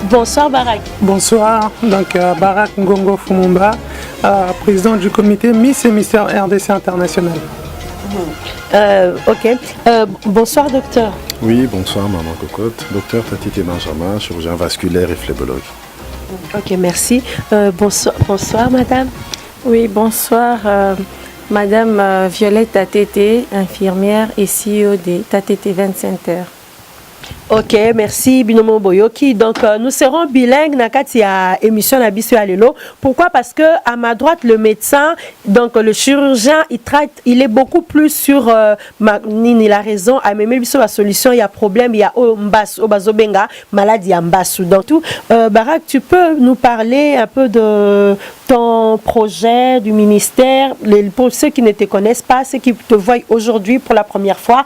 Bonsoir Barak. Bonsoir, donc Barak Ngongo Fumumba, président du comité Miss et Mister RDC International. Ok. Bonsoir docteur. Oui, bonsoir Maman Cocotte, docteur Tatite Benjamin, chirurgien vasculaire et phlébologue. Ok, merci. Bonsoir madame. Oui, bonsoir madame Violette Tatete, infirmière et CEO de Tatete 25 heures. Ok, merci Binomo Boyoki. Donc nous serons bilingues dans la émission Nabisu Alelo. Pourquoi? Parce que à ma droite le médecin, donc le chirurgien, il est beaucoup plus sur il a raison. À même sur la solution, il y a problème, il y a Obazobenga, maladie Ambassou. Donc tout, Barak, tu peux nous parler un peu de ton projet du ministère, pour ceux qui ne te connaissent pas, ceux qui te voient aujourd'hui pour la première fois,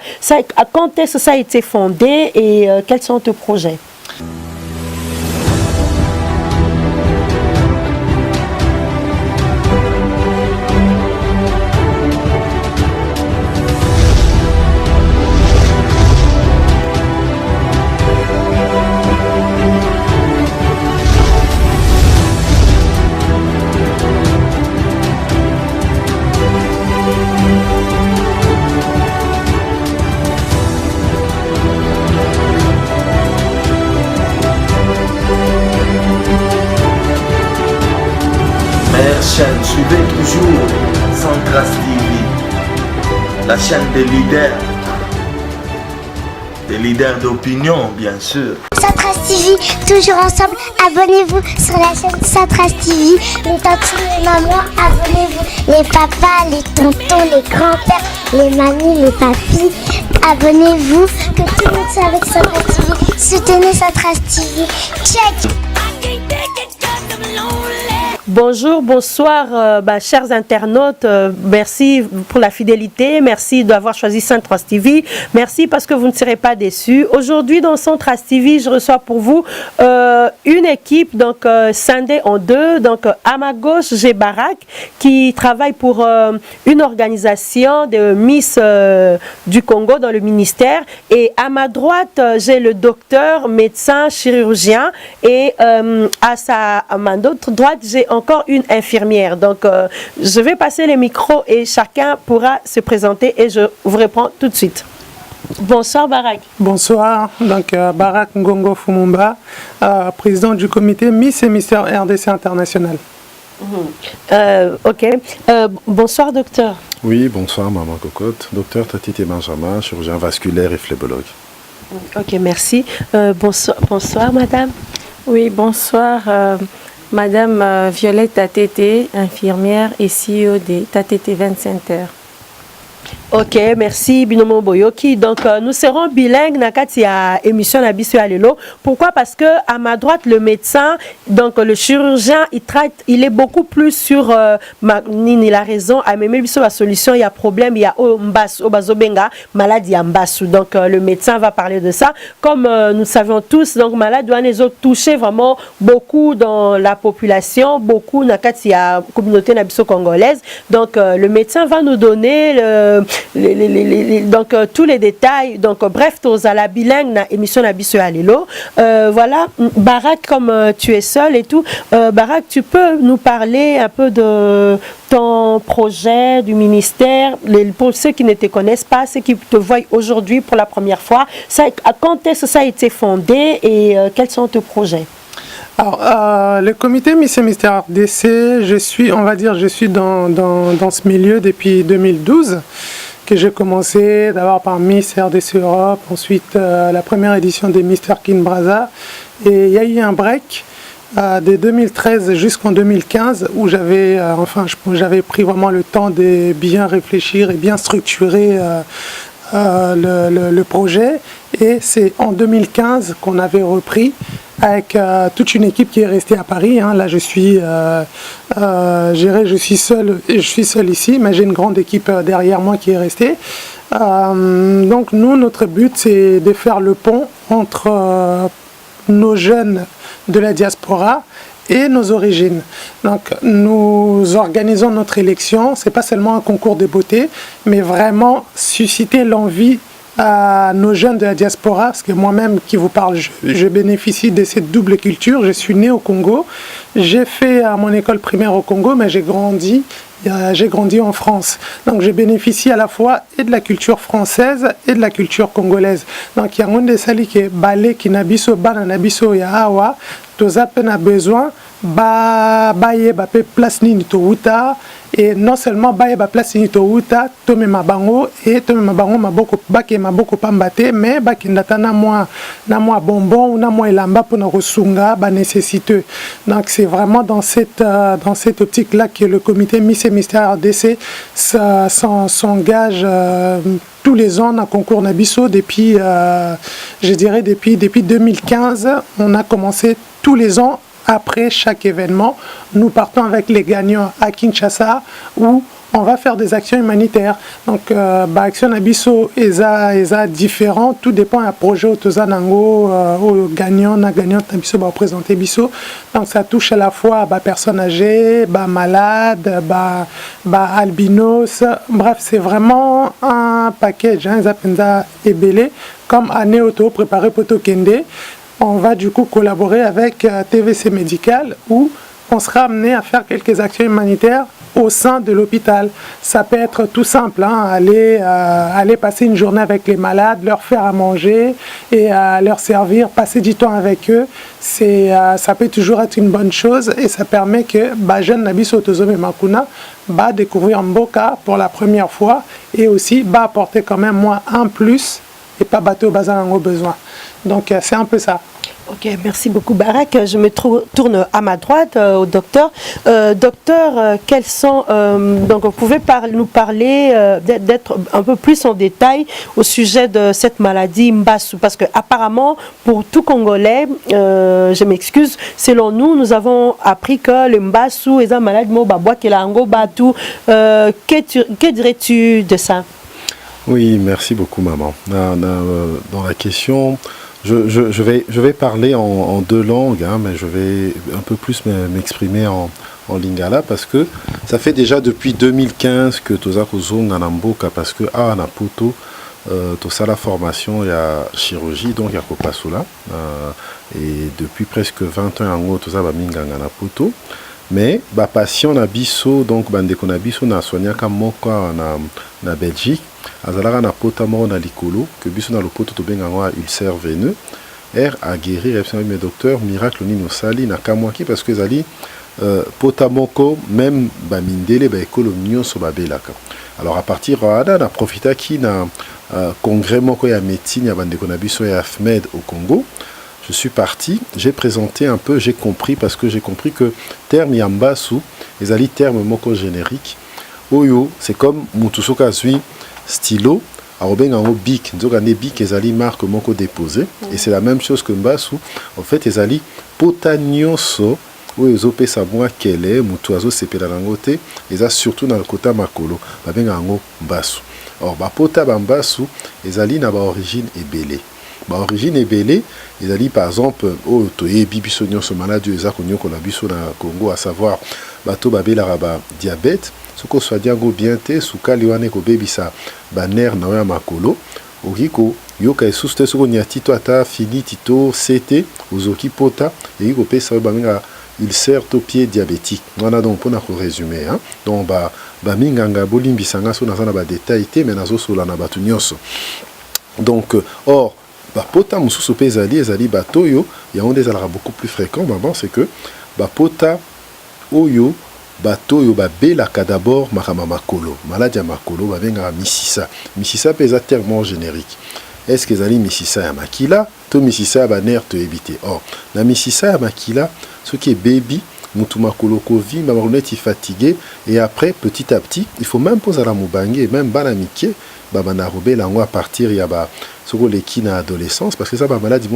quand est-ce que ça a été fondé et quels sont tes projets? Chaîne, suivez toujours Centras TV, la chaîne des leaders d'opinion, bien sûr. Centras TV, toujours ensemble, abonnez-vous sur la chaîne Centras TV. Les tantes, les mamans, abonnez-vous. Les papas, les tontons, les grands-pères, les mamies, les papis, abonnez-vous. Que tout le monde soit avec Centras TV. Soutenez Centras TV. Check. Bonjour, bonsoir, chers internautes. Merci pour la fidélité. Merci d'avoir choisi Centras TV. Merci parce que vous ne serez pas déçus. Aujourd'hui, dans Centras TV, je reçois pour vous une équipe, donc scindée en deux. Donc, à ma gauche, j'ai Barak qui travaille pour une organisation de Miss du Congo dans le ministère. Et à ma droite, j'ai le docteur, médecin, chirurgien. Et à ma autre droite, j'ai encore une infirmière. Donc, je vais passer les micros et chacun pourra se présenter et je vous réponds tout de suite. Bonsoir Barak. Bonsoir, donc Barak Ngongo Fumumba, président du comité Miss et Mister RDC International. Ok. Bonsoir docteur. Oui, bonsoir Maman Cocotte, docteur Tatite Benjamin, chirurgien vasculaire et phlébologue. Ok, merci. Bonsoir madame. Oui, bonsoir madame Violette Tatete, infirmière et CEO de Tatete 25 heures. Ok, merci Binomo Boyoki. Donc nous serons bilingues dans la émission Nabisu Alelo. Pourquoi? Parce que à ma droite le médecin, donc le chirurgien, il est beaucoup plus sur il a raison. À même sur la solution, il y a problème, il y a Obazobenga, maladie Ambassou. Donc le médecin va parler de ça. Comme nous savons tous, donc maladie les autres toucher vraiment beaucoup dans la population, beaucoup dans la communauté nabiso congolaise. Donc le médecin va nous donner donc tous les détails. Donc bref, tous à la bilingue na émission Nabisu Alelo. Voilà, Barak, comme tu es seul et tout, Barak, tu peux nous parler un peu de ton projet du ministère, pour ceux qui ne te connaissent pas, ceux qui te voient aujourd'hui pour la première fois, quand est-ce que ça a été fondé et quels sont tes projets? Alors, le comité Miss et Mister RDC, je suis dans ce milieu depuis 2012, que j'ai commencé d'abord par Miss RDC Europe, ensuite la première édition des Mister Kinshasa, et il y a eu un break de 2013 jusqu'en 2015 où j'avais pris vraiment le temps de bien réfléchir et bien structurer le projet, et c'est en 2015 qu'on avait repris avec toute une équipe qui est restée à Paris. Là, je suis seul ici, mais j'ai une grande équipe derrière moi qui est restée. Donc nous, notre but, c'est de faire le pont entre nos jeunes de la diaspora et nos origines. Donc nous organisons notre élection, c'est pas seulement un concours de beauté, mais vraiment susciter l'envie à nos jeunes de la diaspora, parce que moi-même qui vous parle, je bénéficie de cette double culture. Je suis né au Congo, j'ai fait mon école primaire au Congo, mais j'ai grandi en France. Donc je bénéficie à la fois et de la culture française et de la culture congolaise. Donc il y a un des sali qui est balé qui nabiso bana nabiso ya awa, tous a besoin ba pe place ni to uta, et non seulement ba place ni to uta to me mabango et to me mabango maboko ba ke maboko pambate, mais ba ki ndata na moi bonbon ou na moi elamba pour na kosunga ba nécessiteux. Donc c'est vraiment dans cette optique là que le comité Miss et Mystère RDC s'engage tous les ans dans le concours Nabiso depuis je dirais depuis 2015. On a commencé tous les ans. Après chaque événement, nous partons avec les gagnants à Kinshasa où on va faire des actions humanitaires. Donc, action Nabiso est différent. Tout dépend d'un projet au gagnant Nabiso va représenter Biso. Donc, ça touche à la fois personnes âgées, malades, albinos. Bref, c'est vraiment un package. Zapenda et Belé, comme année auto préparé pour Tokende. On va du coup collaborer avec TVC Médical où on sera amené à faire quelques actions humanitaires au sein de l'hôpital. Ça peut être tout simple, aller passer une journée avec les malades, leur faire à manger et leur servir, passer du temps avec eux. Ça peut toujours être une bonne chose et ça permet que jeune Nabiso Tozome Makuna découvrir Mboka pour la première fois et aussi apporter quand même un plus et pas bateau bazar en besoin. Donc c'est un peu ça. Ok, merci beaucoup Barak. Je me tourne à ma droite au docteur. Docteur, quels sont donc vous pouvez nous parler d'être un peu plus en détail au sujet de cette maladie Mbasu, parce que apparemment pour tout Congolais, je m'excuse, selon nous avons appris que le Mbasu est une maladie que dirais-tu de ça? Oui, merci beaucoup maman. Dans la question, je vais parler en deux langues, mais je vais un peu plus m'exprimer en lingala parce que ça fait déjà depuis 2015 que Toza Kozonga Namboka parce que Napoto, Tosa la formation il y a chirurgie donc il y a Kopasula et depuis presque 20 ans en Toza Baminganga Napoto. Mais patient na biso donc bandeko na biso na soignaka moko na Belgique azalaka na pota moko na likolo que biso na lopoto to benga ulcère veineux a guérir mais docteur miracle nino sali na kamwaki parce que zali pota moko même mindele ekolo nyonso babelaka. Alors à partir na profita ki na congrès moko ya médecine ya bandeko na biso ya AFMED au Congo. Je suis parti, j'ai présenté un peu, j'ai compris, parce que j'ai compris que terme Yambasu, les ali termes moko génériques. Oyo, c'est comme Mutusoka Sui, stylo, Arobengango bic, Nzogane bic, les ali marque moko déposé. Et c'est la même chose que Mbasu. En fait, les ali potanyoso, où ils ont payé sa moi qu'elle est, Mutuazo sepelanangote, et ça surtout dans le côté makolo, Babengango Mbasu. Or, pota Bambasu, les ali n'a pas origine ebélé. Origine ebélé, ils allaient par exemple au toye bibisonio ce maladie eza konyo na biso na Congo, à savoir bato babela raba diabète, ce ko soit diango bien te sukali wane ko bebisa baner na ya makolo okiko yoka esuste soko nyatito ata fini tito CT ozoki pota et ko pesa bamenga il sert au pied diabétique. Voilà donc pour nous résumer donc minganga bolimbisanga so na ba détail te mais nazo sola na batu nyonso. Donc or pota mususu pe ezali bato yo ya onde ezalaka beaucoup plus fréquent maman, c'est que pota oyo bato yo babelaka d'abord makolo maladie ya makolo babengaka misisa pe eza terme générique. Est-ce que ezali misisa ya makila to misisa ya baner to éviter? Or na misisa ya makila soki baby mutu makolo kovimba maroneti fatigué et après petit à petit il faut même poser la mubange même bana mikie babana robela ngo à partir ya soko leki na adolescence parce que ça maladie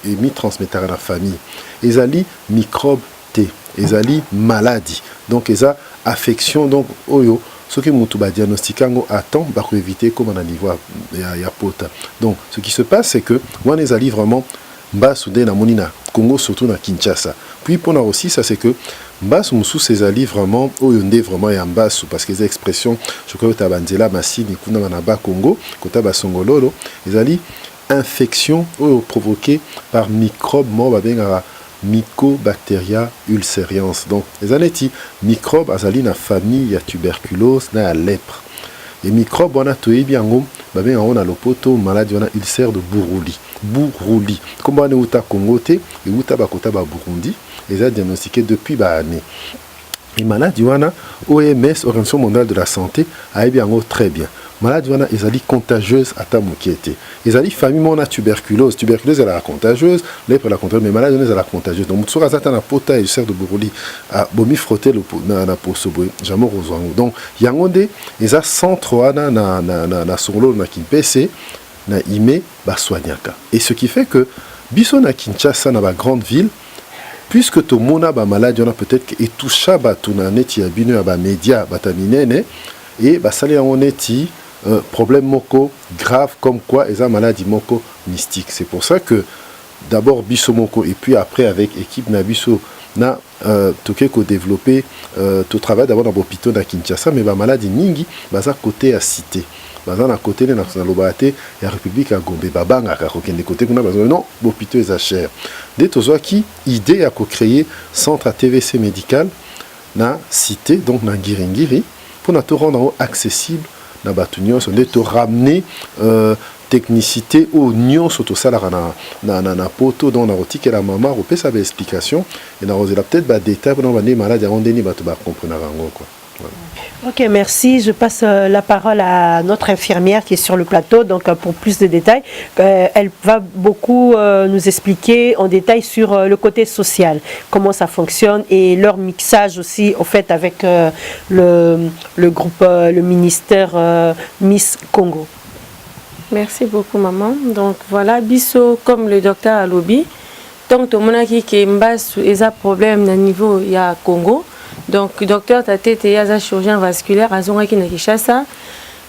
est mis transmettre à la famille ezali microbe T ezali maladie donc eza affection donc oyo soki mutu ba diagnosticango à temps ba ko éviter comme on a niveau ya pota. Donc ce qui se passe c'est que moi ezali vraiment bas soudé na monina Congo surtout na Kinshasa. Puis pour aussi ça c'est que mbasu mosusu ezali vraiment oyo nde vraiment ya mbasu parce que eza expression je crois que tabanzela masini kuna bana ba Congo kota basongololo ezali infection oyo provoquée par microbe mo babengaka Mycobacteria ulcerians. Donc les aneti microbe azali na famille ya tuberculose na ya lèpre. Et microbe wana toyebi yango babenga on a lopoto maladie wana ulcère de Buruli. Comme on est uta Congo te et uta bakota ba Burundi, les a diagnostiqué depuis ba année. Et maladie wana OMS Organisation mondiale de la santé a bien très bien. Maladie wana ezali contagieuse ata mokiete. Ezali famille mona tuberculose elle est contagieuse, lèpre la contagieuse mais maladie wana ezala contagieuse. Donc mutsoka zata na pota ulcère de Buruli a bomi frotter le na poso boy jamais rozwango. Donc yango nde eza centre wana na solo na Kimpese na ime ba soignaka. Et ce qui fait que biso na Kinshasa na ba grande ville puisque tout le monde a ba maladie on a peut-être et tout ça ba tuna neti ya bino ya ba média bataminene et ba sali on neti problème moko grave comme quoi ils ont maladie moko mystique. C'est pour ça que d'abord biso moko et puis après avec équipe na biso na toke ko développer tout travail d'abord dans l'hôpital na Kinshasa mais ba maladie mingi baza côté à cité baza na côté na lobate ya République à Gombe babanga ka kokende côté kuna baza non l'hôpital est cher dès tozo qui idée à co créer centre à TVC médical na cité donc na Ngiringiri pour na te rendre accessible na batunion on est ramener technicité au nion surtout ça na poto dans la rotique et la maman repère sa explication et na rosé la peut-être ba détail pour les malades on déni ba to ba comprendre quoi. Voilà. Ok, merci. Je passe la parole à notre infirmière qui est sur le plateau. Donc, pour plus de détails, elle va beaucoup nous expliquer en détail sur le côté social, comment ça fonctionne et leur mixage aussi, au fait, avec le groupe, le ministère Miss Congo. Merci beaucoup, maman. Donc, voilà, biso, comme le docteur Alobi, tant que mon qui est mbasu et a problème au niveau il y a Congo. Donc, docteur Tatete yaza chirurgien vasculaire à Zonaki na Kinshasa.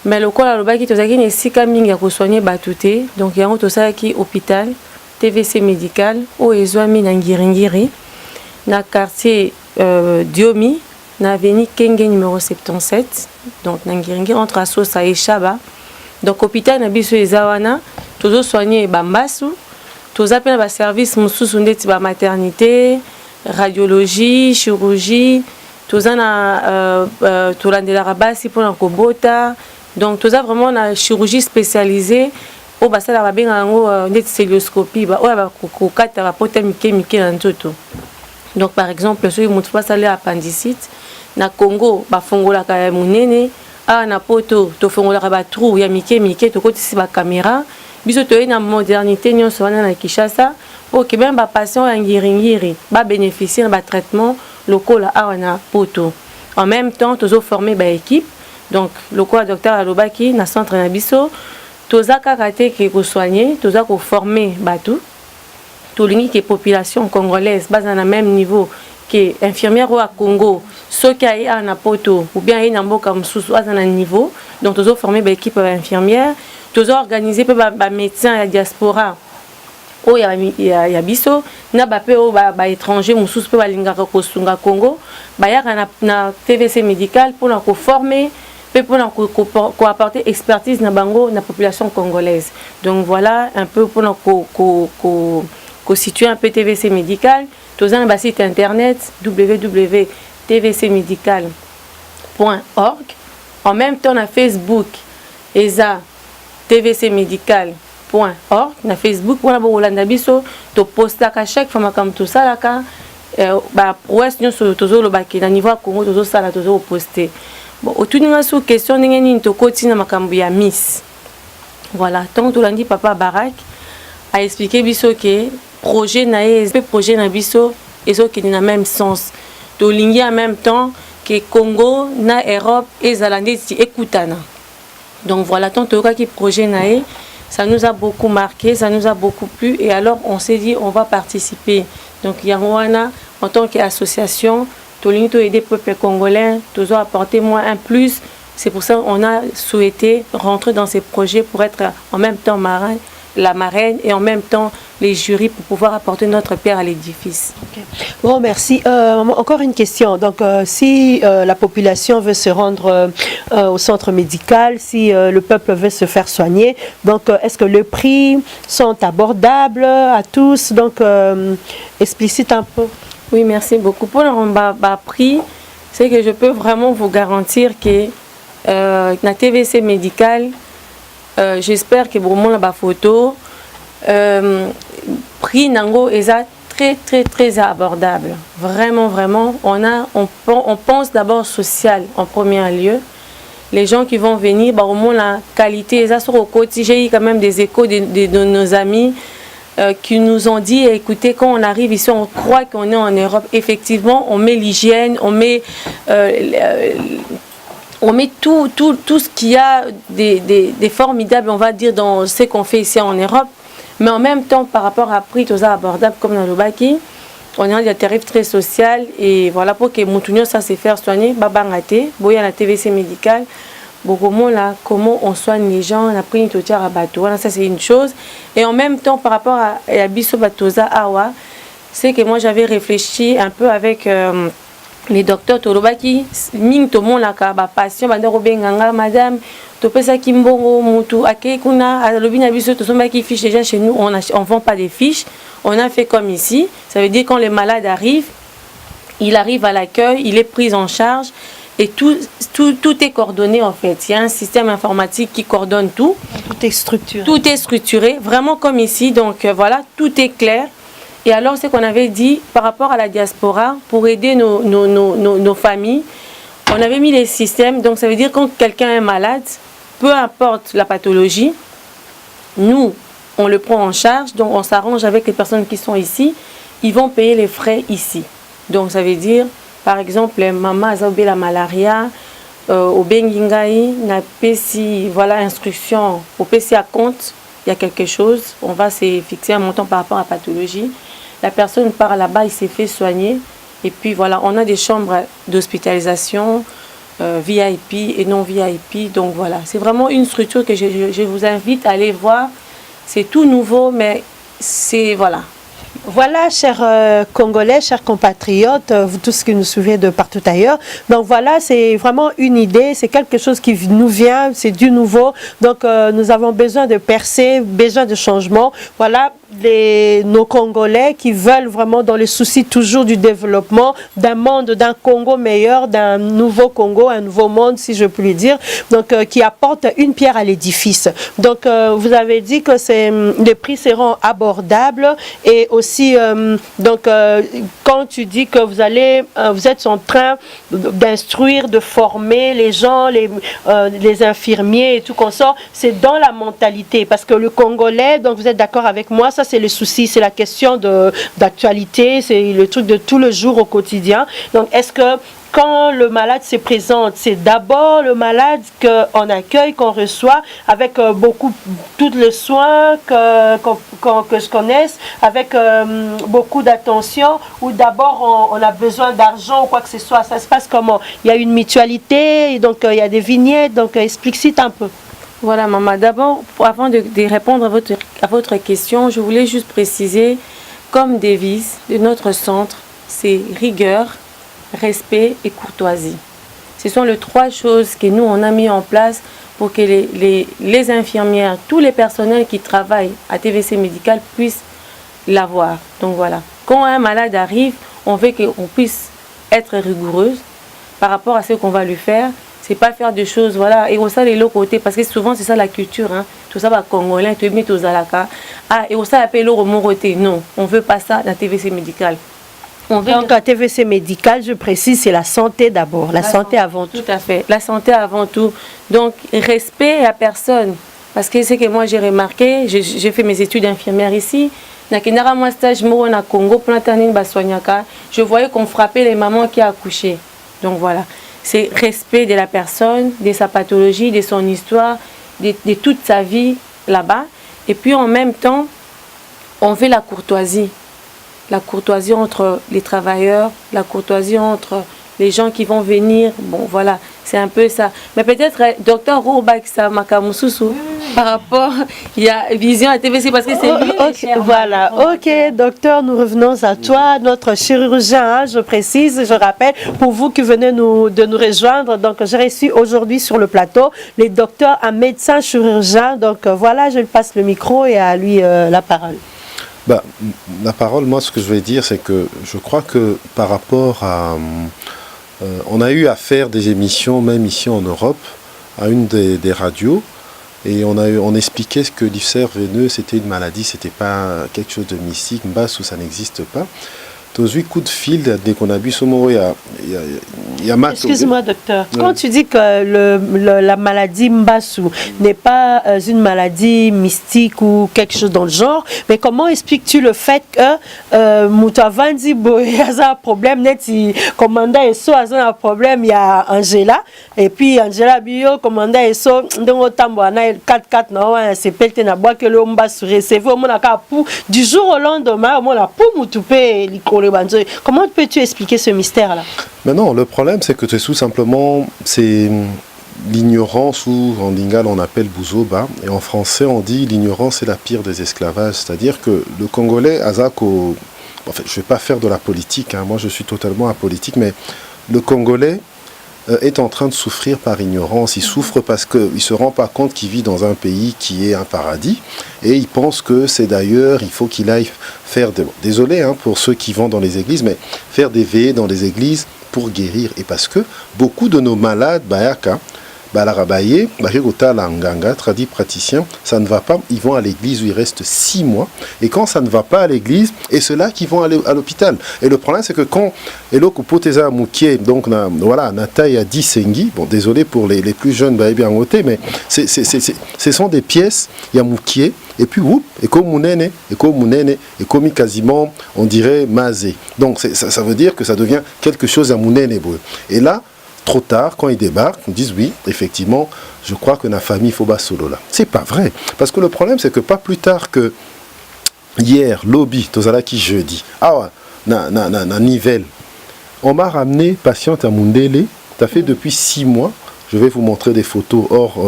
Mais le quoi là qui tozaki ne sika mingi ya ko soigner batute. Donc yango tosaki hôpital TVC médical au ezwami na Ngiringiri na quartier Diomi na avenue Kenge numéro 77. Donc na Ngiringiri entre Asosa et Chaba. Donc hôpital na biso ezawana tozo soigner bambasu. Toza pena ba service mususu ndeti ba maternité, radiologie, chirurgie. Tozana tolandela basi pour la kobota. Donc toza vraiment na chirurgie spécialisée au basala ba benga ngo net célioscopie ba oya ba kokata ba pota mike na nzoto. Donc par exemple ceux qui montent pas aller appendicite na Congo ba fongola ka munene a na poto to fongola ba trou ya mike to kotisi ba caméra biso to na modernité nyonso wana na Kinshasa OK même ba patient ya Ngiringiri ba bénéficier ba traitement local a na poto. En même temps tozo former ba équipe. Donc le quoi docteur Alobaki na centre na biso toza kakate ki ko soigner toza ko former batu to lingi ki population congolaise base na même niveau que infirmière au Congo ceux qui a na poto ou bien na mboka mususu base na niveau. Donc tozo former ba équipe infirmière toza organiser ba médecin ya diaspora o ya biso na ba pe o ba étranger mususu pe balingaka ko sunga Congo ba ya na TVC médical pour na ko former pour apporter expertise na bango na population congolaise. Donc voilà un peu pour situer un peu TVC médical. Tous un site internet www.tvcmédical.org. En même temps na Facebook ESA TVC médical.org na Facebook pour la bolanda biso to posta ka chaque fois comme tout ça là ka ba ouest nous sur tozo lo baki na niveau Congo tozo sala tozo poster. Bon, autour de la question, nous avons ya Miss. Voilà, tant que lundi papa Barak a expliqué biso que projet na biso et so qui n'a même sens. To lingi en même temps que Congo na Europe et Zalandi écoutana. Donc voilà, tant que qui projet na ça nous a beaucoup marqué, ça nous a beaucoup plu et alors on s'est dit on va participer. Donc Yangoana en tant qu'association to aider le peuple congolais, tous apporter moins un plus. C'est pour ça qu'on a souhaité rentrer dans ces projets pour être en même temps marin la marraine et en même temps les jurys pour pouvoir apporter notre pierre à l'édifice. Okay. Bon, merci. Encore une question. Donc, si la population veut se rendre au centre médical, si le peuple veut se faire soigner, donc est-ce que les prix sont abordables à tous? Donc, explicite un peu. Oui, merci beaucoup. Pour le prix, c'est que je peux vraiment vous garantir que la TVC médicale, j'espère que vous avez la photo, prix nango est très abordable. Vraiment, on pense d'abord social en premier lieu. Les gens qui vont venir, au moins la qualité, ça sur au quotidien, j'ai eu quand même des échos de nos amis qui nous ont dit, écoutez, quand on arrive ici, on croit qu'on est en Europe. Effectivement, on met l'hygiène, on met tout ce qu'il y a des formidables, on va dire, dans ce qu'on fait ici en Europe. Mais en même temps, par rapport à prix, tout ça abordable comme dans le Baki, on a des tarifs très sociaux. Et voilà, pour que Moutounio, ça se faire soigner, babangate, boya la TVC médicale. Beaucoup là, comment on soigne les gens, on a pris une totière à bateau. Voilà, ça c'est une chose. Et en même temps, par rapport à Bisso Batoza Awa, c'est que moi j'avais réfléchi un peu avec les docteurs Torobaki, Ming Tomon la Kaba patient, Bandero Benganga, madame, Topesa Kimbongo, Moutou, Akekuna, Alobina Bisso, Tosomaki fiche déjà chez nous, on ne vend pas des fiches. On a fait comme ici. Ça veut dire quand les malades arrivent, il arrive à l'accueil, il est pris en charge. Et tout est coordonné en fait. Il y a un système informatique qui coordonne tout. Tout est structuré. Tout est structuré, vraiment comme ici. Donc voilà, tout est clair. Et alors, ce qu'on avait dit par rapport à la diaspora, pour aider nos familles, on avait mis les systèmes. Donc ça veut dire quand quelqu'un est malade, peu importe la pathologie, nous, on le prend en charge. Donc on s'arrange avec les personnes qui sont ici. Ils vont payer les frais ici. Donc ça veut dire... Par exemple, maman a eu la malaria, au Bengingaï, n'a PSI, voilà, instruction, au PSI à compte, il y a quelque chose, on va se fixer un montant par rapport à la pathologie. La personne part là-bas, il s'est fait soigner. Et puis voilà, on a des chambres d'hospitalisation, VIP et non VIP. Donc voilà, c'est vraiment une structure que je vous invite à aller voir. C'est tout nouveau, mais c'est, voilà. Voilà, chers Congolais, chers compatriotes, vous tous qui nous suivez de partout ailleurs. Donc voilà, c'est vraiment une idée, c'est quelque chose qui nous vient, c'est du nouveau. Donc nous avons besoin de percer, besoin de changement. Voilà, nos Congolais qui veulent vraiment dans le souci toujours du développement, d'un monde, d'un Congo meilleur, d'un nouveau Congo, un nouveau monde, si je puis le dire. Donc qui apporte une pierre à l'édifice. Donc vous avez dit que les prix seront abordables et aussi quand tu dis que vous êtes en train d'instruire, de former les gens, les infirmiers et tout qu'on sort, c'est dans la mentalité. Parce que le Congolais, donc vous êtes d'accord avec moi, ça c'est le souci, c'est la question d'actualité, c'est le truc de tout le jour au quotidien. Donc est-ce que quand le malade se présente, c'est d'abord le malade qu'on accueille, qu'on reçoit, avec tous les soins que je connaisse, avec beaucoup d'attention, ou d'abord on a besoin d'argent ou quoi que ce soit. Ça se passe comment? Il y a une mutualité, donc il y a des vignettes, donc explique un peu. Voilà, maman. D'abord, avant de répondre à votre question, je voulais juste préciser, comme devise de notre centre, c'est rigueur, respect et courtoisie. Ce sont les trois choses que nous, on a mis en place pour que les infirmières, tous les personnels qui travaillent à TVC médical puissent l'avoir. Donc voilà, quand un malade arrive, on veut qu'on puisse être rigoureuse par rapport à ce qu'on va lui faire. C'est pas faire des choses, voilà, et ça les l'autre côté, parce que souvent c'est ça la culture, hein. Tout ça va congolais, tu mets aux alaka. Ah, et ça appelle l'eau côté. Non, on veut pas ça dans TVC médical. Donc à TVC médical, je précise, c'est la santé d'abord, la santé avant tout. Tout à fait, la santé avant tout. Donc respect à personne, parce que c'est que moi j'ai remarqué, j'ai fait mes études d'infirmière ici. Moi stage au Congo, je voyais qu'on frappait les mamans qui accouchaient. Donc voilà. C'est respect de la personne, de sa pathologie, de son histoire, de toute sa vie là-bas. Et puis en même temps, on veut la courtoisie. La courtoisie entre les travailleurs, la courtoisie entre les gens qui vont venir. Bon, voilà, c'est un peu ça. Mais peut-être, docteur Roubaksa Makamususu, par rapport, il y a Vision à TVC, parce que c'est lui. Voilà, ok, docteur, nous revenons à toi, notre chirurgien, hein, je précise, je rappelle, pour vous qui venez de nous rejoindre, donc j'ai reçu aujourd'hui sur le plateau les docteurs, un médecin chirurgien, donc voilà, je lui passe le micro et à lui la parole. Bah, la parole, moi, ce que je vais dire, c'est que je crois que par rapport à... on a eu à faire des émissions, même ici en Europe, à une des radios, et on expliquait que l'ulcère veineux, c'était une maladie, c'était pas quelque chose de mystique, basse où ça n'existe pas. Tous coup de fil, dès qu'on a bu ce mot, il y a Excuse-moi, docteur. Quand tu dis que la maladie Mbasu n'est pas une maladie mystique ou quelque chose dans le genre, mais comment expliques-tu le fait que Moutavandi a un problème, net, commandant Esso a un problème, il y a Angela, et puis Angela Bio, commandant Esso, donc autant on a 4-4, non, c'est pelleté na bois que le Mbasu recevait au moins du jour au lendemain, au moins la pou Moutoupe, comment peux-tu expliquer ce mystère-là? Mais non, le problème, c'est que c'est tout simplement, c'est l'ignorance, ou en lingala on appelle bouzoba, et en français on dit l'ignorance est la pire des esclavages. C'est-à-dire que le Congolais, Azako, en fait, je ne vais pas faire de la politique, hein, moi je suis totalement apolitique, mais le Congolais est en train de souffrir par ignorance. Il souffre parce qu'il ne se rend pas compte qu'il vit dans un pays qui est un paradis, et il pense que c'est d'ailleurs, il faut qu'il aille faire, désolé hein, pour ceux qui vont dans les églises, mais faire des veillées dans les églises pour guérir. Et parce que beaucoup de nos malades, Bayaka, Balarabaye, Barigota, Langanga, tradis praticiens, ça ne va pas, ils vont à l'église où ils restent 6 mois, et quand ça ne va pas à l'église, et ceux-là qui vont aller à l'hôpital. Et le problème, c'est que quand Eloko Poteza Moukié, donc voilà, Nataï a dit Sengi, bon, désolé pour les plus jeunes, bien voté, mais ce sont des pièces, il y a Moukié, et puis, et comme Mounene, et comme quasiment, on dirait Mazé. Donc, ça veut dire que ça devient quelque chose à Mounene. Et là, trop tard, quand ils débarquent, ils disent oui, effectivement, je crois que la famille faut bas solo là. C'est pas vrai. Parce que le problème, c'est que pas plus tard que hier, lobby, Tozalaki jeudi, na Nivelle, on m'a ramené patiente à Mundele, ça fait depuis 6 mois, je vais vous montrer des photos hors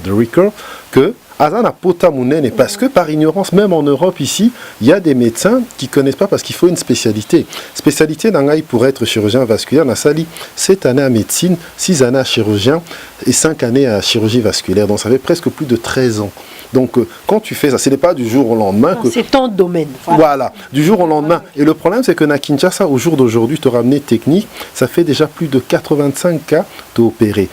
the record, que Azana Pota Mounene, parce que par ignorance, même en Europe ici, il y a des médecins qui ne connaissent pas parce qu'il faut une spécialité. Spécialité d'Angaï pour être chirurgien vasculaire, n'a sali 7 années à médecine, 6 années à chirurgien et 5 années à chirurgie vasculaire. Donc ça fait presque plus de 13 ans. Donc quand tu fais ça, ce n'est pas du jour au lendemain. C'est ton domaine. Voilà, du jour au lendemain. Et le problème, c'est que na Kinshasa, au jour d'aujourd'hui, te ramener technique, ça fait déjà plus de 85 cas d'opérer.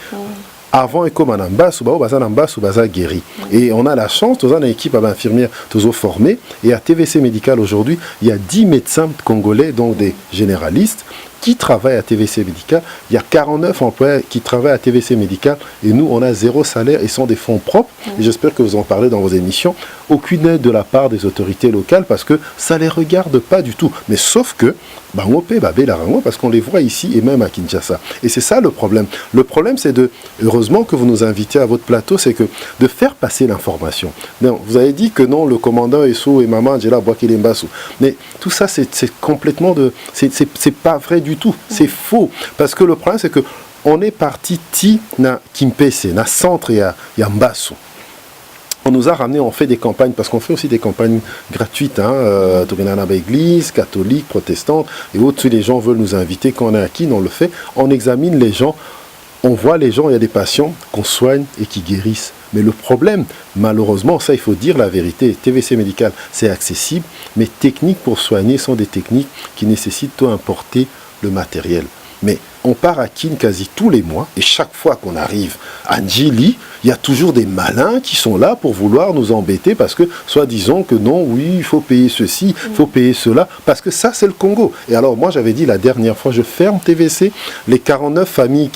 Avant, et comme en Ambassou, Baza guéri. Et on a la chance, on a une équipe d'infirmières formées. Et à TVC Médical aujourd'hui, il y a 10 médecins congolais, donc des généralistes, qui travaillent à TVC Médical. Il y a 49 employés qui travaillent à TVC Médical. Et nous, on a 0 salaire et sont des fonds propres. Et j'espère que vous en parlez dans vos émissions. Aucune aide de la part des autorités locales parce que ça ne les regarde pas du tout. Mais sauf que, parce qu'on les voit ici et même à Kinshasa. Et c'est ça le problème. Le problème, c'est heureusement que vous nous invitez à votre plateau, c'est que de faire passer l'information. Vous avez dit que non, le commandant Esso et Maman Angela Boakilembassou. Mais tout ça, c'est complètement c'est pas vrai du tout. C'est faux. Parce que le problème, c'est que on est parti na Kimpese, na centre et à Mbassou. On nous a ramené, on fait des campagnes, parce qu'on fait aussi des campagnes gratuites, église, catholique, protestante, et autres, si les gens veulent nous inviter, quand on est acquis, on le fait, on examine les gens, on voit les gens, il y a des patients qu'on soigne et qui guérissent. Mais le problème, malheureusement, ça il faut dire la vérité, TVC Médical, c'est accessible, mais techniques pour soigner sont des techniques qui nécessitent importer le matériel. Mais on part à Kin quasi tous les mois, et chaque fois qu'on arrive à Ndjili, il y a toujours des malins qui sont là pour vouloir nous embêter parce que, soit disons que non, oui, il faut payer ceci, il faut payer cela, parce que ça, c'est le Congo. Et alors, moi, j'avais dit la dernière fois, je ferme TVC, les 49 familles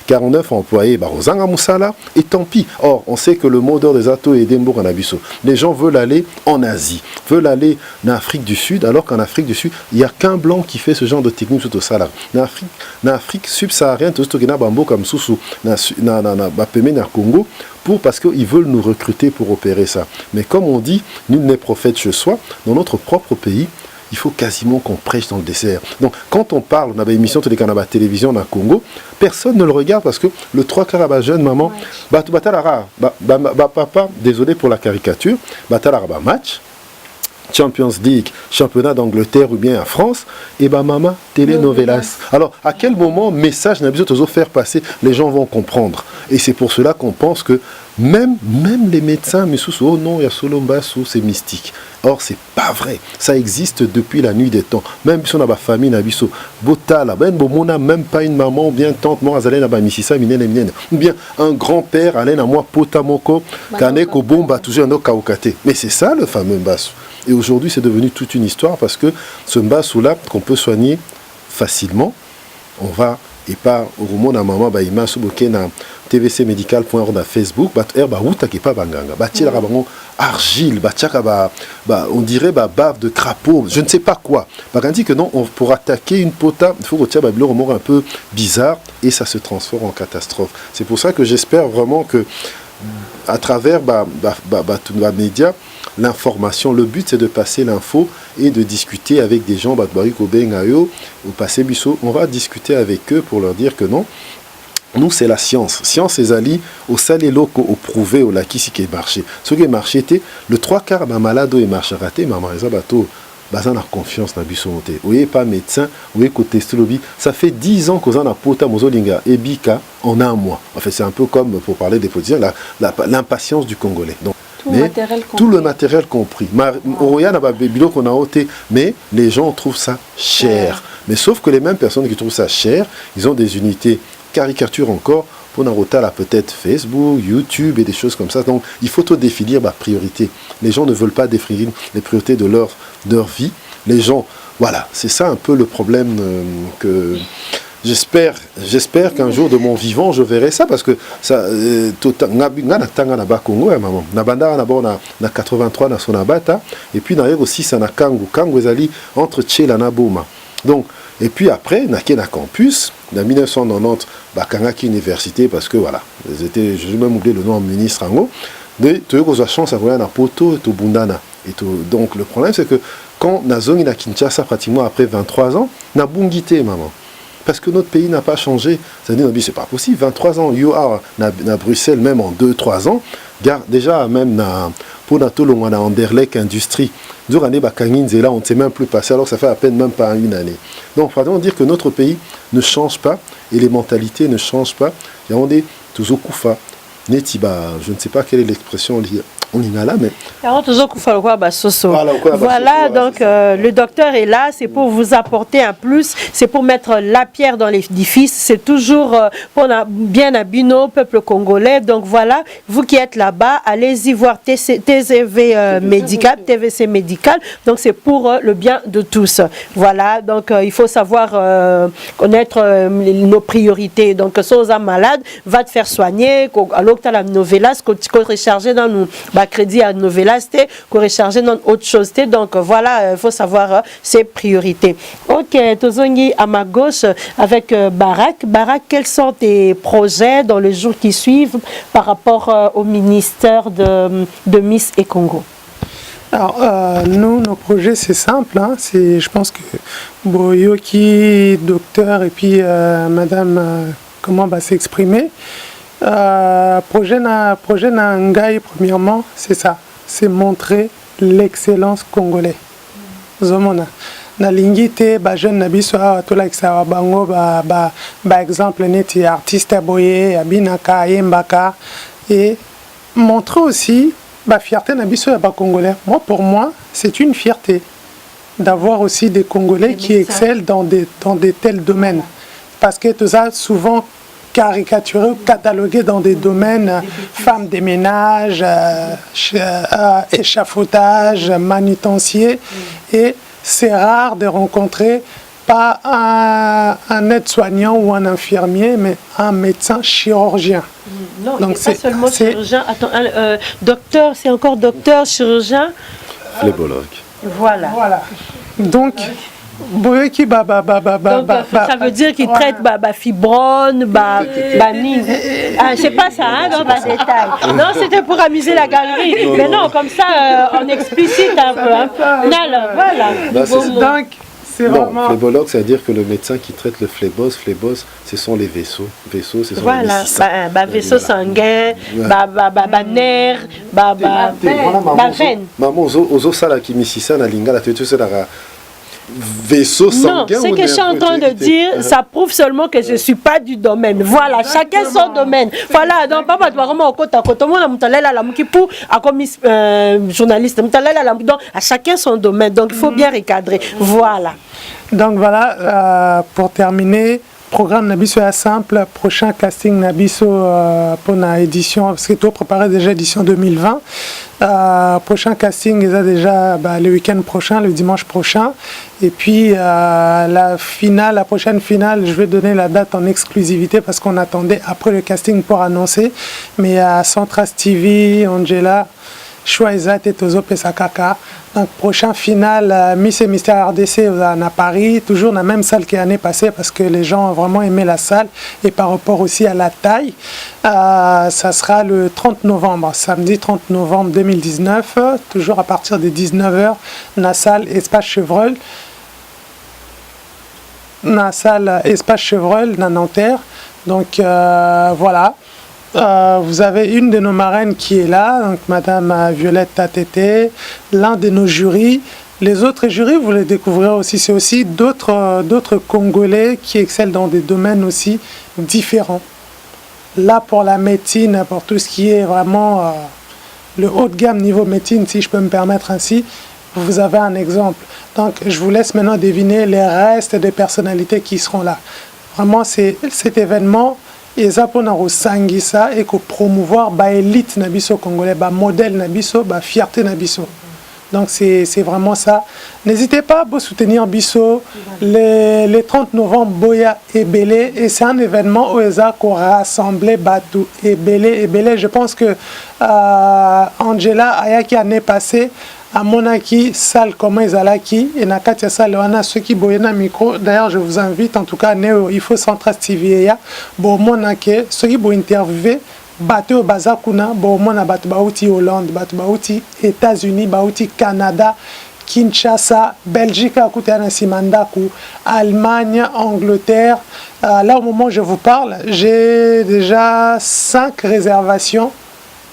49 employés, Barozanga Moussala, et tant pis. Or, on sait que le mot d'ordre des Ato et d'Embourg en Abisso, les gens veulent aller en Asie, veulent aller en Afrique du Sud, alors qu'en Afrique du Sud, il n'y a qu'un blanc qui fait ce genre de technique tout au salaire. En Afrique subsaharienne, tout ce qui est bambo comme Soussou, Congo, parce qu'ils veulent nous recruter pour opérer ça. Mais comme on dit, nul n'est prophète chez soi, dans notre propre pays, il faut quasiment qu'on prêche dans le dessert. Donc, quand on parle, on a une émission de la télévision dans le Congo, personne ne le regarde parce que le 3/4 jeune maman, papa, désolé pour la caricature, match, Champions League, championnat d'Angleterre ou bien en France, et maman, télénovelas. Alors, à quel moment, message n'a besoin de faire passer, les gens vont comprendre. Et c'est pour cela qu'on pense que même les médecins, oh non, il y a Solombassou, c'est mystique. Or, c'est pas vrai. Ça existe depuis la nuit des temps. Même si on a ma famille, Nabiso, Botala, même pas une maman ou bien tante, moi, Azalena, Misisa, Minene, ou bien un grand-père, Alain, à moi, Potamoko, Kaneko, Bomba, toujours un autre Kaukate. Mais c'est ça le fameux Mbassou. Et aujourd'hui, c'est devenu toute une histoire parce que ce Mbassou-là, qu'on peut soigner facilement, on va, et pas au roman na maman, il souboké na tvcmedical.org na Facebook, argile, on dirait bave de crapaud, je ne sais pas quoi. Par contre, dit que non, pour attaquer une pota, il faut retirer le remords un peu bizarre et ça se transforme en catastrophe. C'est pour ça que j'espère vraiment que à travers tous les médias, l'information, le but c'est de passer l'info et de discuter avec des gens, on va discuter avec eux pour leur dire que non, nous c'est la science. Science c'est ali au salé locaux, au prouvé, au laki qui est marché. Ce qui est marché était le 3/4 de malade et marché raté, maman bateau. Bazan a confiance dans Bissonte. Vous n'êtes pas médecin, vous êtes côté stolobi. Ça fait 10 ans qu'on a pota mozolinga et bika en un mois. En fait, c'est un peu comme pour parler des politiciens, l'impatience du Congolais. Donc, tout le matériel compris. Qu'on a ôté, mais les gens trouvent ça cher. Mais sauf que les mêmes personnes qui trouvent ça cher, ils ont des unités caricature encore pour Narota là peut-être Facebook, YouTube et des choses comme ça. Donc il faut tout définir ma priorité. Les gens ne veulent pas définir les priorités de leur vie. Les gens, voilà, c'est ça un peu le problème que j'espère qu'un jour de mon vivant je verrai ça parce que ça Congo maman na banda na 83 na sonabata et puis na aussi ça na kango ezali entre Tchela na Boma. Donc et puis après na campus en 1990 bakangaki université parce que voilà j'ai même oublié le nom ministre ango de tu as chance à voir na poto et to bundana et tout. Donc le problème c'est que quand na zone na Kinshasa pratiquement après 23 ans na bungité maman. Parce que notre pays n'a pas changé. C'est-à-dire, c'est pas possible. 23 ans, you are à Bruxelles, même en 2-3 ans. Déjà, même pour Natolo, on a Anderlecht Industrie. Nous, on a là, on ne sait même plus passer, alors que ça fait à peine même pas une année. Donc, il faut dire que notre pays ne change pas et les mentalités ne changent pas. Et on est toujours koufa. Netiba, je ne sais pas quelle est l'expression on y a là, mais... Voilà, donc le docteur est là, c'est pour vous apporter un plus, c'est pour mettre la pierre dans l'édifice, c'est toujours pour bien habiller peuple congolais. Donc voilà, vous qui êtes là-bas, allez-y voir TVC Médical, donc c'est pour le bien de tous. Voilà, donc il faut savoir connaître nos priorités. Donc, si vous êtes malade, va te faire soigner, alors que tu as la novelas, que tu peux recharger dans nos crédits à novelas, qu'on recharger dans autre chose. Donc voilà, il faut savoir ses priorités. Ok, Tozongi à ma gauche avec Barak. Barak, quels sont tes projets dans les jours qui suivent par rapport au ministère de Miss et Congo? Alors, nous, nos projets, c'est simple. Hein, je pense que Boyoki, docteur, et puis madame, comment va s'exprimer. Projet na ngai premièrement c'est ça, c'est montrer l'excellence congolais. Zomona na lingite ba jeune na biso to like ça bango ba exemple neti artiste aboye abinaka yembaka et montrer aussi ba fierté na biso ba congolais. Moi pour moi, c'est une fierté d'avoir aussi des Congolais qui excellent dans des tels domaines parce que tout ça souvent caricaturé, catalogué dans des domaines femmes des ménages, échafaudage, manutencier. Et c'est rare de rencontrer pas un aide-soignant ou un infirmier, mais un médecin chirurgien. Non, donc c'est pas seulement chirurgien. Attends, docteur, c'est encore docteur, chirurgien. Flébologue. Voilà. Donc, Boyoki Ça veut dire qu'il traite fibrone, nini. C'est pas ça, hein, dans le détail. Non, c'était pour amuser la galerie. Mais non, comme ça, on explicite un peu. Hein. Voilà. Donc, c'est vraiment... Phlébologue, c'est-à-dire que le médecin qui traite le phlébos, ce sont les vaisseaux. Vaisseaux, ce sont les Voilà, vaisseau sanguin, nerf, veine. Maman, ozo sala qui misisa na lingala, tu sais la vaisseau sanguin. Non, ce que je suis en train de dire, ça prouve seulement que je ne suis pas du domaine. Voilà, chacun son domaine. Voilà, donc papa doit vraiment au côté à côté. Moi, journaliste, donc à chacun son domaine. Donc il faut bien recadrer. Voilà. Donc voilà, pour terminer, programme Nabiso est simple, prochain casting Nabiso pour la édition, parce que tout préparé déjà édition 2020. Prochain casting est déjà le week-end prochain, le dimanche prochain. Et puis la prochaine finale, je vais donner la date en exclusivité parce qu'on attendait après le casting pour annoncer. Mais à Centras TV, Angela, Chouaizat et Tozo Pesakaka. Donc, prochain finale, Miss et Mystère RDC à Paris, toujours dans la même salle que l'année passée parce que les gens ont vraiment aimé la salle et par rapport aussi à la taille. Ça sera le 30 novembre, samedi 30 novembre 2019, toujours à partir de 19h, dans la salle Espace Chevreul. Dans la salle Espace Chevreul, dans Nanterre. Donc, voilà. Vous avez une de nos marraines qui est là, donc Madame Violette Tatété, l'un de nos jurys. Les autres jurys, vous les découvrirez aussi. C'est aussi d'autres Congolais qui excellent dans des domaines aussi différents. Là, pour la médecine, pour tout ce qui est vraiment le haut de gamme niveau médecine, si je peux me permettre ainsi, vous avez un exemple. Donc, je vous laisse maintenant deviner les restes des personnalités qui seront là. Vraiment, cet événement... Et ça pour nous sangisa et promouvoir l'élite nabiso congolais, le modèle nabiso, la fierté nabiso. Donc c'est vraiment ça. N'hésitez pas à soutenir Bisso les 30 novembre Boya et Belé. Et c'est un événement où ils ont rassemblé Batou et Belé. Je pense que Angela Ayaki l'année passée à Monaki, salle comment ils allaient qui et Nakatia salle on a ceux qui boyena micro. D'ailleurs je vous invite en tout cas il faut Centras TV ya bon Monaki ceux qui bo interviewer bateau bazakuna bon mona bateau bauti Hollande bateau bauti États-Unis bauti Canada Kinshasa, Belgique à côté de Simandaku, Allemagne, Angleterre. Là au moment où je vous parle, j'ai déjà 5 réservations.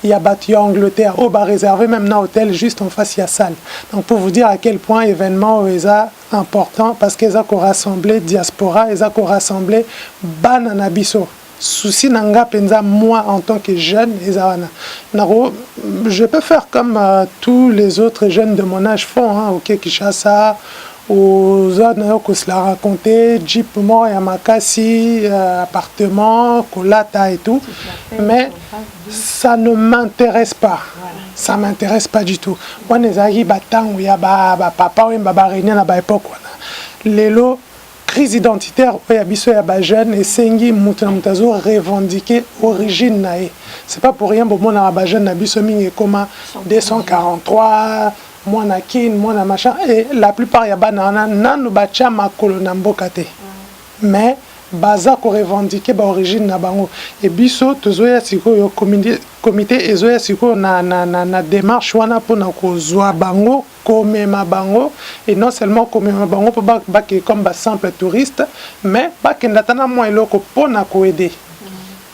Il y a battu Angleterre, au bas réservé, même dans l'hôtel, juste en face, il y a salle. Donc pour vous dire à quel point l'événement est important, parce qu'ils ont rassemblé diaspora, ils ont rassemblé Bananabiso. Souci nanga penza moi en tant que jeune, je peux faire comme tous les autres jeunes de mon âge font, hein, ok, Kishasa, aux autres que cela raconté, Jeep mort, Yamakasi, appartement, Kolata et tout, mais ça ne m'intéresse pas. Ça ne m'intéresse pas du tout. Moi, les amis, batang, y a papa ou baba réunion à ba époque. Lelo, crise identitaire, il y a biso ya ba jeune et sengi mutazo revendiquer origine nae. C'est pas pour rien bon mon ba jeune na biso mingi comme 243 moi na kin moi na machin et la plupart ya banana nanu bacha makolo na mboka te. Mais baza ko revendiquer ba origine na bango et biso tozoya sikoyo comité ezoya sikoyo na démarche wana pona ko zwa bango komema bango et non seulement komema bango pour ba comme ba simple touriste mais ba kendatana mo eloko pona ko aider.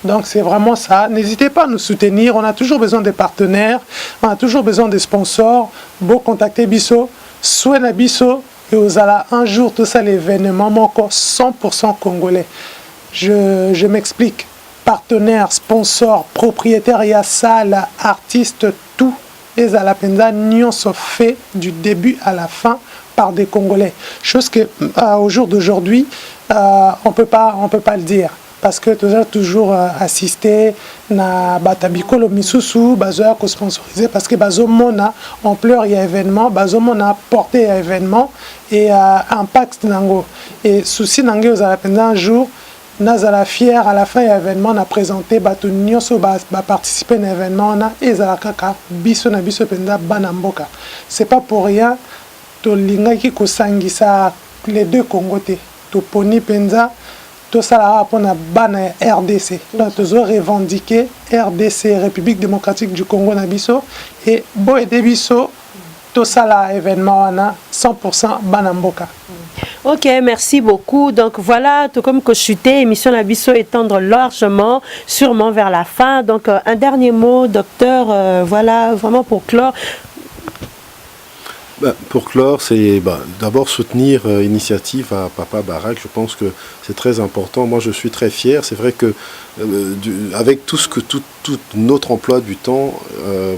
Donc c'est vraiment ça. N'hésitez pas à nous soutenir. On a toujours besoin des partenaires, on a toujours besoin des sponsors. Beau contacter Bisso, Souena Bisso. Et vous allez un jour tout ça l'événement, mais encore 100% congolais. Je m'explique. Partenaires, sponsors, propriétaires, il y a salle, artistes, tout. Et à la peine sont faits du début à la fin par des Congolais. Chose que au jour d'aujourd'hui, on peut pas le dire. Parce que tu as toujours assisté na batabikolo misusu bazoya ko sponsoriser parce que bazomona ampleur il y a événement bazomona portée à événement et impact nango et souci nango aux ala pendant un jour nazala fier à la fin il y a événement on a présenté batu nyonso ba participer à événement na ezala kaka biso penda banamboka c'est pas pour rien to lingaki ko sangisa les deux Congo te toponi penza tosala pona bana RDC donc tozo revendiquer RDC République démocratique du Congo na biso et boye de biso tosala événement wana 100% bana mboka. Ok, merci beaucoup. Donc voilà, tout comme Kochuté, émission Nabiso étendre largement, sûrement vers la fin. Donc un dernier mot, docteur, voilà, vraiment pour clore. Pour clore, c'est d'abord soutenir l'initiative à Papa Barak. Je pense que c'est très important. Moi, je suis très fier. C'est vrai que avec tout notre emploi du temps,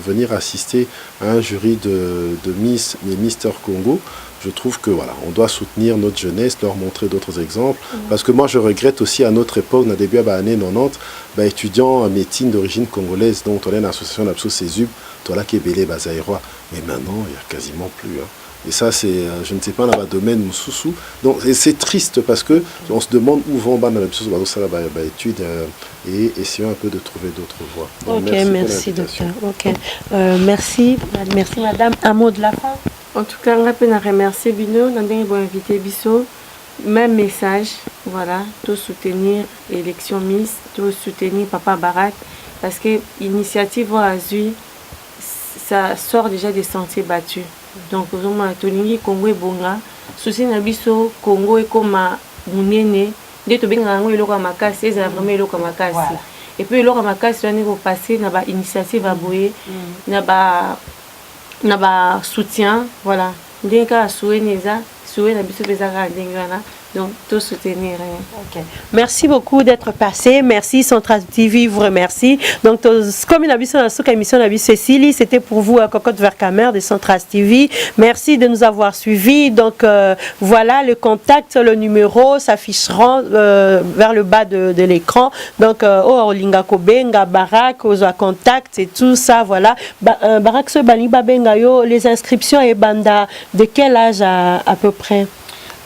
venir assister à un jury de Miss et Mister Congo, je trouve que voilà, on doit soutenir notre jeunesse, leur montrer d'autres exemples. Parce que moi, je regrette aussi à notre époque, dans le début des années 90, étudiants en médecine d'origine congolaise, dont on est une association d'Abso Césub, toi là qui est Bélé Bazaïrois. Mais maintenant, il n'y a quasiment plus. Hein. Et ça, c'est, je ne sais pas, dans le domaine Moussoussou. Donc, c'est triste parce qu'on se demande où vont les études et essayons un peu de trouver d'autres voies. Donc, ok, merci docteur. Ok, merci madame. Un mot de la fin. En tout cas, on peut remercier Bino, on a invité Bisso. Même message, voilà, tout soutenir l'élection Miss, tout soutenir Papa Barak, parce que l'initiative Azui, ça sort déjà des sentiers battus. Donc, vraiment, Toningi Congo et Bonga, souci Nabiso, Congo et Koma, Mounene, dès que Bengango et Loka Makasi, c'est vraiment Loka Makasi. Et puis, Loka Makasi, on est passé, on a une initiative à Boye, on a un soutien, voilà. Dès que souhait Neza, souhait Nabiso Bezara, donc tout soutenir. Okay. Merci beaucoup d'être passé. Merci Central TV vous remercie. Donc comme une émission Cécilie, c'était pour vous à Cocotte Vercamer de Central TV. Merci de nous avoir suivis. Donc voilà le contact, le numéro s'affichera vers le bas de l'écran. Donc Olinga Kobenga Barak, Ozo contact et tout ça voilà. Barak se bani babengayo les inscriptions et banda de quel âge à peu près?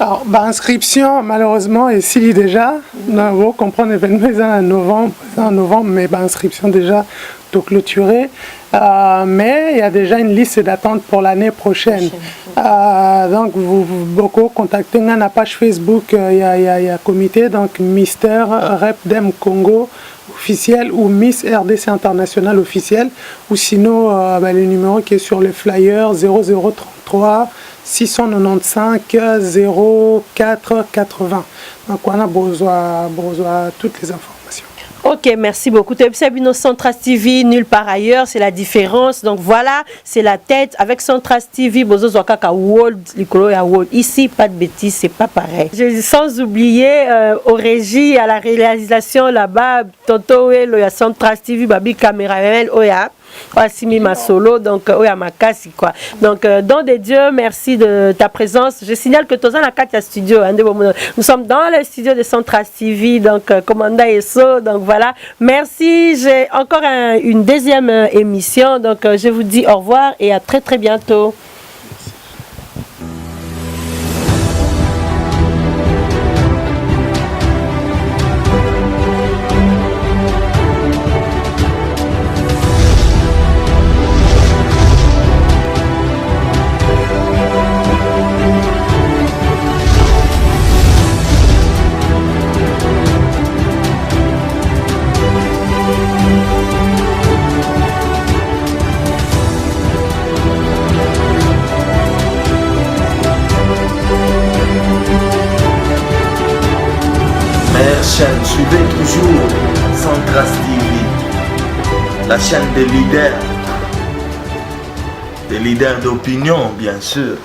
Alors, inscription, malheureusement, est si déjà. Vous comprenez, l'événement est en novembre, mais inscription déjà tout clôturée. Mais il y a déjà une liste d'attente pour l'année prochaine. Donc, vous beaucoup contactez la page Facebook, il y a comité, donc Mister Repdem Congo officiel ou Miss RDC International officiel, ou sinon le numéro qui est sur le flyer 0033 695 04 80. Donc on a besoin de toutes les informations. Ok, merci beaucoup. Centras TV, nulle part ailleurs, c'est la différence. Donc voilà, c'est la tête. Avec Centras TV, ici, pas de bêtises, c'est pas pareil. Sans oublier, au régie, à la réalisation là-bas, Tonto, il y a Centras TV, Babi Caméraman, Oya. Simi Masolo, donc Oya Makasi quoi. Donc don de Dieu, merci de ta présence. Je signale que tous en a 4 studios. Nous sommes dans le studio de Centras TV, donc Commanda Esso. Donc voilà, merci. J'ai encore une deuxième émission. Donc je vous dis au revoir et à très très bientôt. Suivez toujours Centras TV, la chaîne des leaders d'opinion, bien sûr.